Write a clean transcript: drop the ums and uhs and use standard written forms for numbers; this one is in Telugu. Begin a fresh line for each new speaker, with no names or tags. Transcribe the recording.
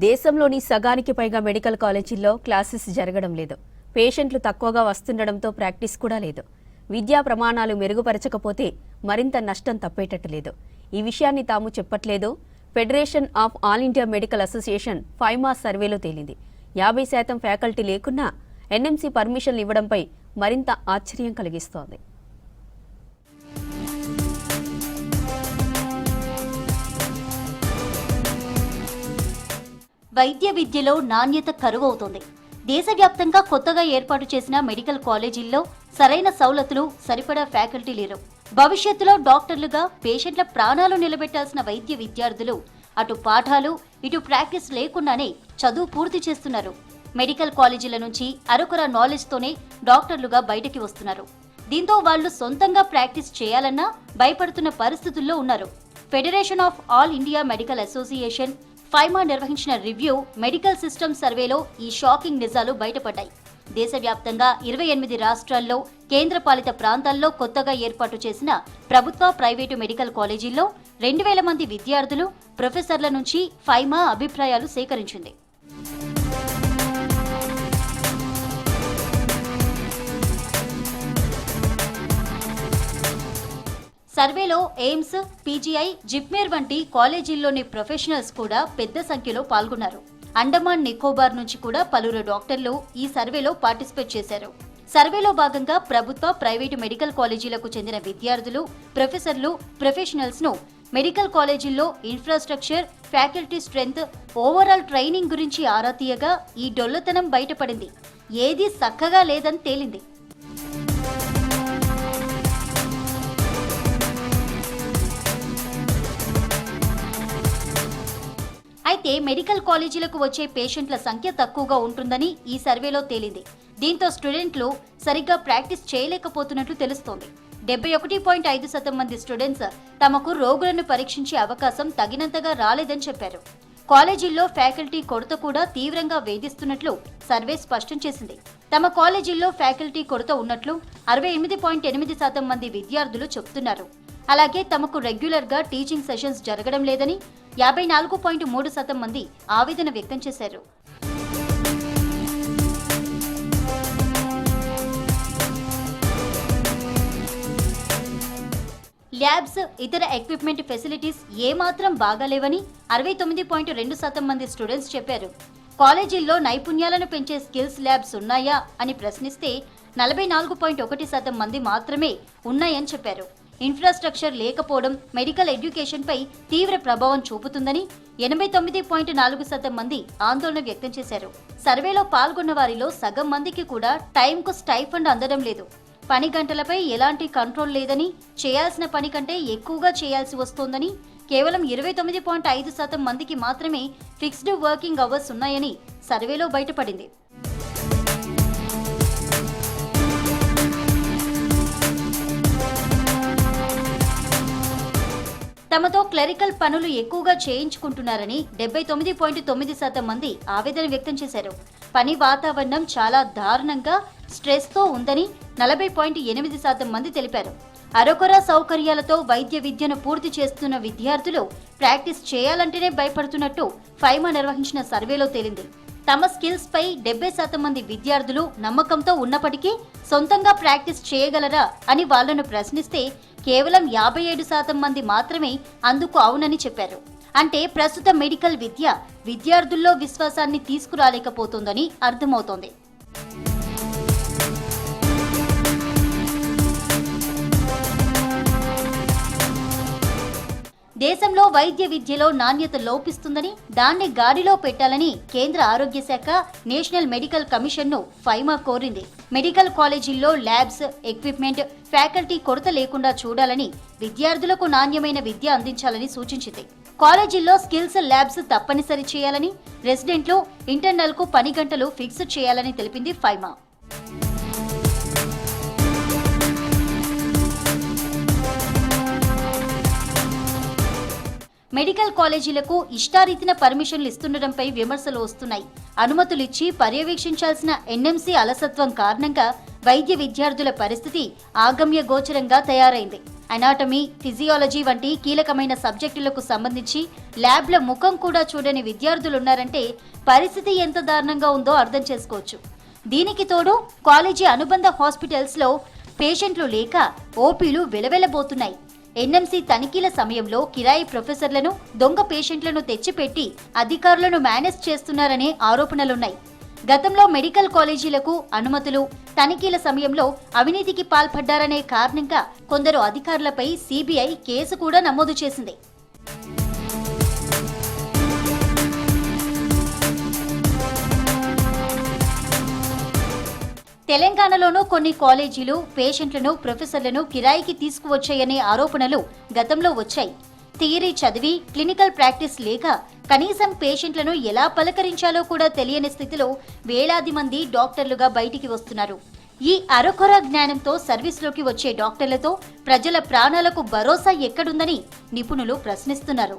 దేశంలోని సగానికి పైగా మెడికల్ కాలేజీల్లో క్లాసెస్ జరగడం లేదు. పేషెంట్లు తక్కువగా వస్తుండడంతో ప్రాక్టీస్ కూడా లేదు. విద్యా ప్రమాణాలు మెరుగుపరచకపోతే మరింత నష్టం తప్పేటట్టు లేదు. ఈ విషయాన్ని తాము చెప్పట్లేదు. Federation of all India medical association Faima సర్వేలో తేలింది. 50% ఫ్యాకల్టీ లేకున్నా ఎన్ఎంసీ పర్మిషన్లు ఇవ్వడంపై మరింత ఆశ్చర్యం కలిగిస్తోంది.
వైద్య విద్యలో నాణ్యత కరువవుతోంది. దేశవ్యాప్తంగా కొత్తగా ఏర్పాటు చేసిన మెడికల్ కాలేజీల్లో సరైన సౌలతులు, సరిపడా ఫ్యాకల్టీ లేరు. భవిష్యత్తులో డాక్టర్లుగా పేషెంట్ల ప్రాణాలు నిలబెట్టాల్సిన వైద్య విద్యార్థులు అటు పాఠాలు, ఇటు ప్రాక్టీస్ లేకుండానే చదువు పూర్తి చేస్తున్నారు. మెడికల్ కాలేజీల నుంచి అరకొర నాలెడ్జ్తోనే డాక్టర్లుగా బయటకి వస్తున్నారు. దీంతో వాళ్లు సొంతంగా ప్రాక్టీస్ చేయాలన్నా భయపడుతున్న పరిస్థితుల్లో ఉన్నారు. Federation of all India medical association Faima నిర్వహించిన రివ్యూ మెడికల్ సిస్టమ్ సర్వేలో ఈ షాకింగ్ నిజాలు బయటపడ్డాయి. దేశవ్యాప్తంగా 28 రాష్ట్రాల్లో, కేంద్రపాలిత ప్రాంతాల్లో కొత్తగా ఏర్పాటు చేసిన ప్రభుత్వ, ప్రైవేటు మెడికల్ కాలేజీల్లో 2000 మంది విద్యార్థులు, ప్రొఫెసర్ల నుంచి ఫైమా అభిప్రాయాలు సేకరించింది. సర్వేలో ఎయిమ్స్, పీజీఐ, జిప్మేర్ వంటి కాలేజీల్లోని ప్రొఫెషనల్స్ కూడా పెద్ద సంఖ్యలో పాల్గొన్నారు. అండమాన్ నికోబార్ నుంచి కూడా పలువురు డాక్టర్లు ఈ సర్వేలో పార్టిసిపేట్ చేశారు. సర్వేలో భాగంగా ప్రభుత్వ, ప్రైవేటు మెడికల్ కాలేజీలకు చెందిన విద్యార్థులు, ప్రొఫెసర్లు, ప్రొఫెషనల్స్ ను మెడికల్ కాలేజీల్లో infrastructure, faculty strength, overall training గురించి ఆరా తీయగా ఈ డొల్లతనం బయటపడింది. ఏదీ చక్కగా లేదని తేలింది. అయితే మెడికల్ కాలేజీలకు వచ్చే పేషెంట్ల సంఖ్య తక్కువగా ఉంటుందని ఈ సర్వేలో తేలింది. దీంతో స్టూడెంట్లు సరిగ్గా ప్రాక్టీస్ చేయలేకపోతున్నట్లు తెలుస్తోంది. 71.5% మంది స్టూడెంట్స్ తమకు రోగులను పరీక్షించే అవకాశం తగినంతగా రాలేదని చెప్పారు. కాలేజీల్లో ఫ్యాకల్టీ కొరత కూడా తీవ్రంగా వేధిస్తున్నట్లు సర్వే స్పష్టం చేసింది. తమ కాలేజీల్లో ఫ్యాకల్టీ కొరత ఉన్నట్లు 68.8% మంది విద్యార్థులు చెబుతున్నారు. అలాగే తమకు రెగ్యులర్గా టీచింగ్ సెషన్స్ జరగడం లేదని 54.3% మంది ఆవేదన వ్యక్తం చేశారు. ల్యాబ్స్, ఇతర ఎక్విప్మెంట్ ఫెసిలిటీస్ ఏమాత్రం బాగాలేవని 69.2% మంది స్టూడెంట్స్ చెప్పారు. కాలేజీల్లో నైపుణ్యాలను పెంచే స్కిల్స్ ల్యాబ్స్ ఉన్నాయా అని ప్రశ్నిస్తే 44.1% మంది మాత్రమే ఉన్నాయని చెప్పారు. ఇన్ఫ్రాస్ట్రక్చర్ లేకపోవడం మెడికల్ ఎడ్యుకేషన్ పై తీవ్ర ప్రభావం చూపుతుందని 89.4% మంది ఆందోళన వ్యక్తం చేశారు. సర్వేలో పాల్గొన్న వారిలో సగం మందికి కూడా టైంకు స్టైఫండ్ అందడం లేదు. పని గంటలపై ఎలాంటి కంట్రోల్ లేదని, చేయాల్సిన పని కంటే ఎక్కువగా చేయాల్సి వస్తోందని, కేవలం 29.5% మందికి మాత్రమే ఫిక్స్డ్ వర్కింగ్ అవర్స్ ఉన్నాయని సర్వేలో బయటపడింది. తమతో క్లరికల్ పనులు ఎక్కువగా చేయించుకుంటున్నారని 79.9% మంది ఆవేదన వ్యక్తం చేశారు. పని వాతావరణం చాలా దారుణంగా, స్ట్రెస్తో ఉందని 40.8% మంది తెలిపారు. అరకొర సౌకర్యాలతో వైద్య విద్యను పూర్తి చేస్తున్న విద్యార్థులు ప్రాక్టీస్ చేయాలంటేనే భయపడుతున్నట్టు ఫైమా నిర్వహించిన సర్వేలో తేలింది. తమ స్కిల్స్ పై 70% మంది విద్యార్థులు నమ్మకంతో ఉన్నప్పటికీ సొంతంగా ప్రాక్టీస్ చేయగలరా అని వాళ్లను ప్రశ్నిస్తే కేవలం 57% మంది మాత్రమే అందుకు అవునని చెప్పారు. అంటే ప్రస్తుత మెడికల్ విద్య విద్యార్థుల్లో విశ్వాసాన్ని తీసుకురాలేకపోతోందని అర్థమవుతోంది. దేశంలో వైద్య విద్యలో నాణ్యత లోపిస్తుందని, దాన్ని గాడిలో పెట్టాలని కేంద్ర ఆరోగ్య శాఖ నేషనల్ మెడికల్ కమిషన్ను ఫైమా కోరింది. మెడికల్ కాలేజీల్లో ల్యాబ్స్, ఎక్విప్మెంట్, ఫ్యాకల్టీ కొరత లేకుండా చూడాలని, విద్యార్థులకు నాణ్యమైన విద్య అందించాలని సూచించింది. కాలేజీల్లో స్కిల్స్ ల్యాబ్స్ తప్పనిసరి చేయాలని, రెసిడెంట్లు, ఇంటర్నల్కు పని గంటలు ఫిక్స్ చేయాలని తెలిపింది ఫైమా. మెడికల్ కాలేజీలకు ఇష్టారీతిన పర్మిషన్లు ఇస్తుండటంపై విమర్శలు వస్తున్నాయి. అనుమతులిచ్చి పర్యవేక్షించాల్సిన ఎన్ఎంసీ అలసత్వం కారణంగా వైద్య విద్యార్థుల పరిస్థితి ఆగమ్య గోచరంగా తయారైంది. అనాటమీ, ఫిజియాలజీ వంటి కీలకమైన సబ్జెక్టులకు సంబంధించి ల్యాబ్ల ముఖం కూడా చూడని విద్యార్థులున్నారంటే పరిస్థితి ఎంత దారుణంగా ఉందో అర్థం చేసుకోవచ్చు. దీనికి తోడు కాలేజీ అనుబంధ హాస్పిటల్స్లో పేషెంట్లు లేక ఓపీలు వెలవెలబోతున్నాయి. ఎన్ఎంసీ తనిఖీల సమయంలో కిరాయి ప్రొఫెసర్లను, దొంగ పేషెంట్లను తెచ్చిపెట్టి అధికారులను మేనేజ్ చేస్తున్నారనే ఆరోపణలున్నాయి. గతంలో మెడికల్ కాలేజీలకు అనుమతులు, తనిఖీల సమయంలో అవినీతికి పాల్పడ్డారనే కారణంగా కొందరు అధికారులపై సిబిఐ కేసు కూడా నమోదు చేసింది. తెలంగాణలోనూ కొన్ని కాలేజీలు పేషెంట్లను, ప్రొఫెసర్లను కిరాయికి తీసుకువచ్చాయనే ఆరోపణలు గతంలో వచ్చాయి. థియరీ చదివి క్లినికల్ ప్రాక్టీస్ లేక కనీసం పేషెంట్లను ఎలా పలకరించాలో కూడా తెలియని స్థితిలో వేలాది మంది డాక్టర్లుగా బయటికి వస్తున్నారు. ఈ అరకొర జ్ఞానంతో సర్వీస్లోకి వచ్చే డాక్టర్లతో ప్రజల ప్రాణాలకు భరోసా ఎక్కడుందని నిపుణులు ప్రశ్నిస్తున్నారు.